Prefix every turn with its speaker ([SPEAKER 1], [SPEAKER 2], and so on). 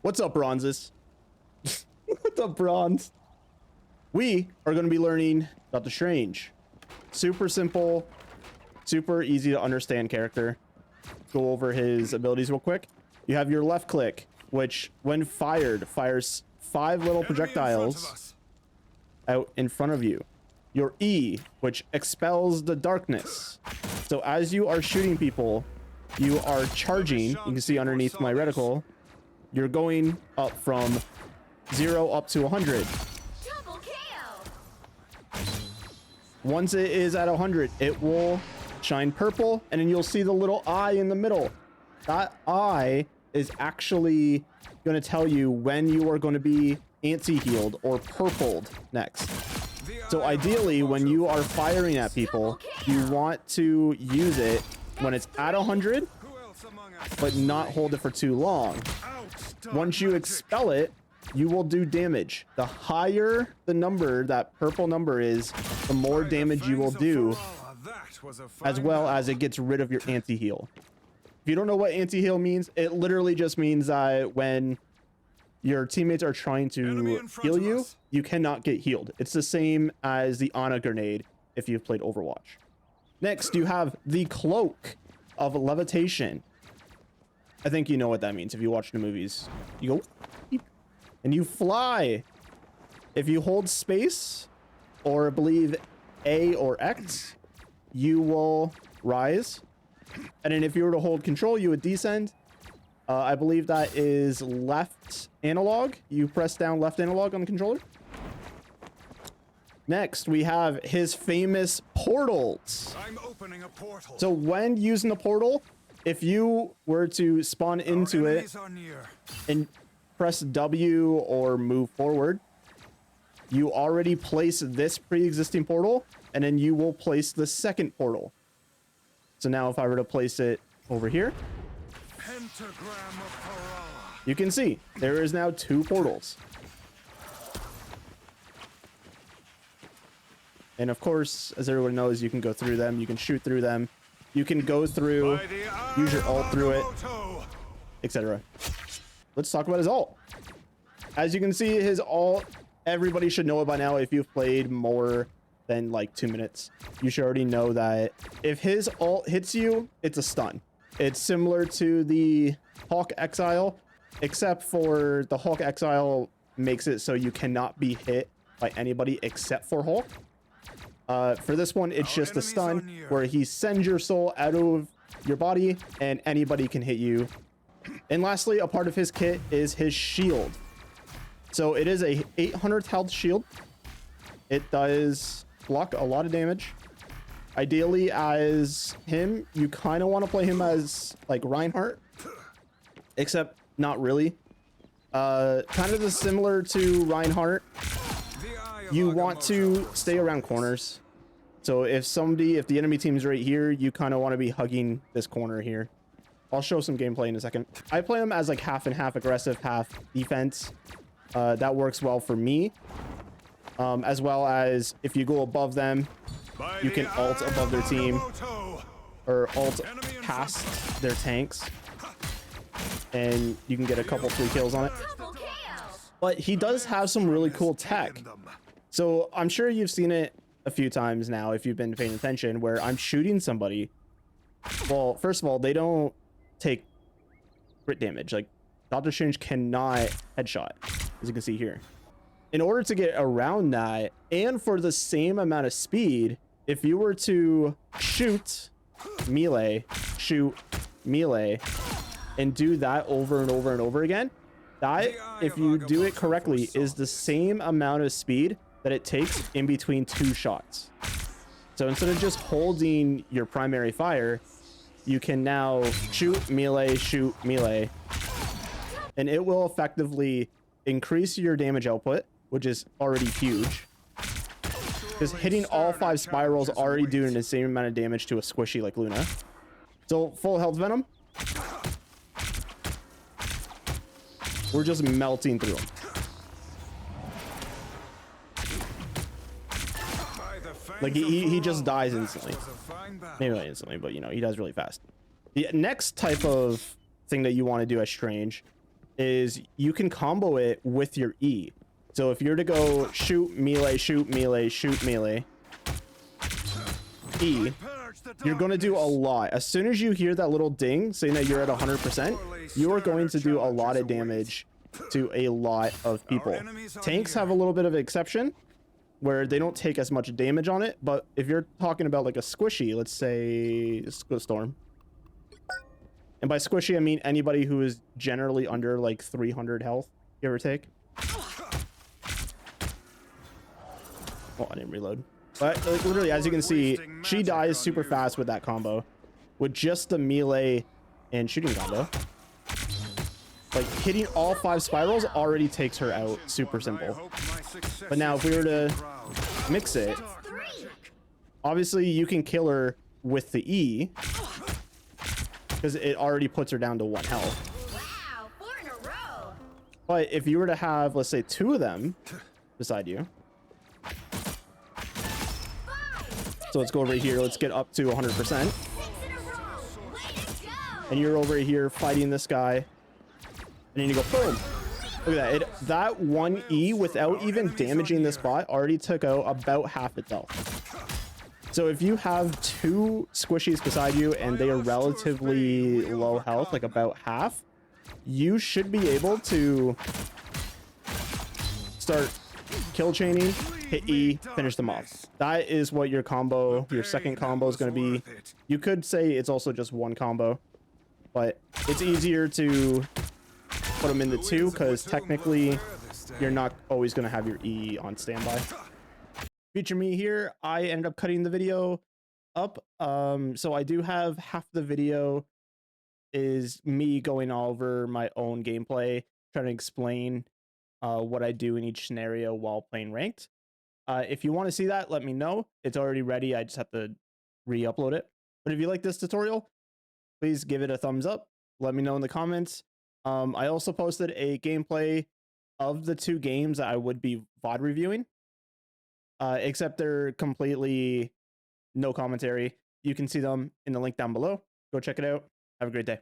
[SPEAKER 1] What's up, Bronzes? What's up, Bronze? We are going to be learning Doctor Strange. Super simple, super easy to understand character. Go over his abilities real quick. You have your left click, which when fired, fires 5 little projectiles out in front of you. Your E, which expels the darkness. So as you are shooting people, you are charging. You can see underneath my reticle, you're going up from 0 up to 100. Once it is at 100, it will shine purple, and then you'll see the little eye in the middle. That eye is actually going to tell you when you are going to be anti-healed or purpled next. So ideally, when you are firing at people, you want to use it when it's at 100, but not hold it for too long. Once you expel it, you will do damage. The higher the number, that purple number is, the more damage you will do, as well as it gets rid of your anti-heal. If you don't know what anti-heal means, it literally just means that when your teammates are trying to heal you, you cannot get healed. It's the same as the Ana grenade if you've played Overwatch. Next, you have the Cloak of Levitation. I think you know what that means if you watch the movies. You go and you fly. If you hold space, or I believe A or X, you will rise. And then if you were to hold control, you would descend. I believe that is left analog. You press down left analog on the controller. Next, we have his famous portals. I'm opening a portal. So when using the portal, if you were to spawn into it and press W or move forward, you already place this pre-existing portal, and then you will place the second portal. So now if I were to place it over here, Pentagram of Farallah, you can see there is now 2 portals. And of course, as everyone knows, you can go through them, you can shoot through them, you can go through, use your ult through it, etc. Let's talk about his ult. As you can see, his ult, everybody should know it by now. If you've played more than like 2 minutes, you should already know that if his ult hits you, it's a stun. It's similar to the Hawk Exile, except for the Hawk Exile makes it so you cannot be hit by anybody except for Hulk. For this one, it's just a stun where he sends your soul out of your body and anybody can hit you. And lastly, a part of his kit is his shield. So it is a 800 health shield. It does block a lot of damage. Ideally, as him, you kind of want to play him as like Reinhardt, except not really. Kind of similar to Reinhardt. You want to stay around corners. So if the enemy team's right here, you kind of want to be hugging this corner here. I'll show some gameplay in a second. I play him as like half and half aggressive, half defense. That works well for me. As well as if you go above them, you can ult above their team or ult past their tanks, and you can get a couple 3 kills on it. But he does have some really cool tech. So I'm sure you've seen it a few times now if you've been paying attention, where I'm shooting somebody. Well, first of all, they don't take crit damage. Like, Doctor Strange cannot headshot, as you can see here. In order to get around that, and for the same amount of speed, if you were to shoot melee, and do that over and over and over again, that, if you do it correctly, is the same amount of speed that it takes in between 2 shots. So instead of just holding your primary fire, you can now shoot melee, and it will effectively increase your damage output, which is already huge. Because hitting all 5 spirals already doing the same amount of damage to a squishy like Luna. So full health Venom, we're just melting through them. Like he just dies instantly. Maybe not instantly, but you know, he dies really fast. The next type of thing that you want to do as Strange is you can combo it with your E. So if you're to go shoot, melee, shoot, melee, shoot, melee, E, you're going to do a lot. As soon as you hear that little ding saying that you're at 100%, you are going to do a lot of damage to a lot of people. Tanks have a little bit of an exception where they don't take as much damage on it, but if you're talking about like a squishy, let's say Storm, and by squishy I mean anybody who is generally under like 300 health, give or take. Oh, I didn't reload. But like literally, as you can see, she dies super fast with that combo, with just the melee and shooting combo. Like hitting all 5 spirals already takes her out, super simple. But now if we were to mix it, obviously you can kill her with the E because it already puts her down to 1 health.
[SPEAKER 2] Wow, 4 in a row.
[SPEAKER 1] But if you were to have, let's say, 2 of them beside you, so let's go over here, let's get up to 100%, and you're over here fighting this guy, and then you go boom. Look at that. That 1 E without even damaging this bot already took out about half its health. So if you have 2 squishies beside you and they are relatively low health, like about half, you should be able to start kill chaining, hit E, finish them off. That is what your combo, your second combo is going to be. You could say it's also just 1 combo, but it's easier to put them in the 2 because technically you're not always going to have your E on standby. Feature me here. I ended up cutting the video up. So I do have half the video is me going over my own gameplay, trying to explain what I do in each scenario while playing ranked. If you want to see that, let me know. It's already ready. I just have to re-upload it. But if you like this tutorial, please give it a thumbs up. Let me know in the comments. I also posted a gameplay of the 2 games that I would be VOD reviewing, except they're completely no commentary. You can see them in the link down below. Go check it out. Have a great day.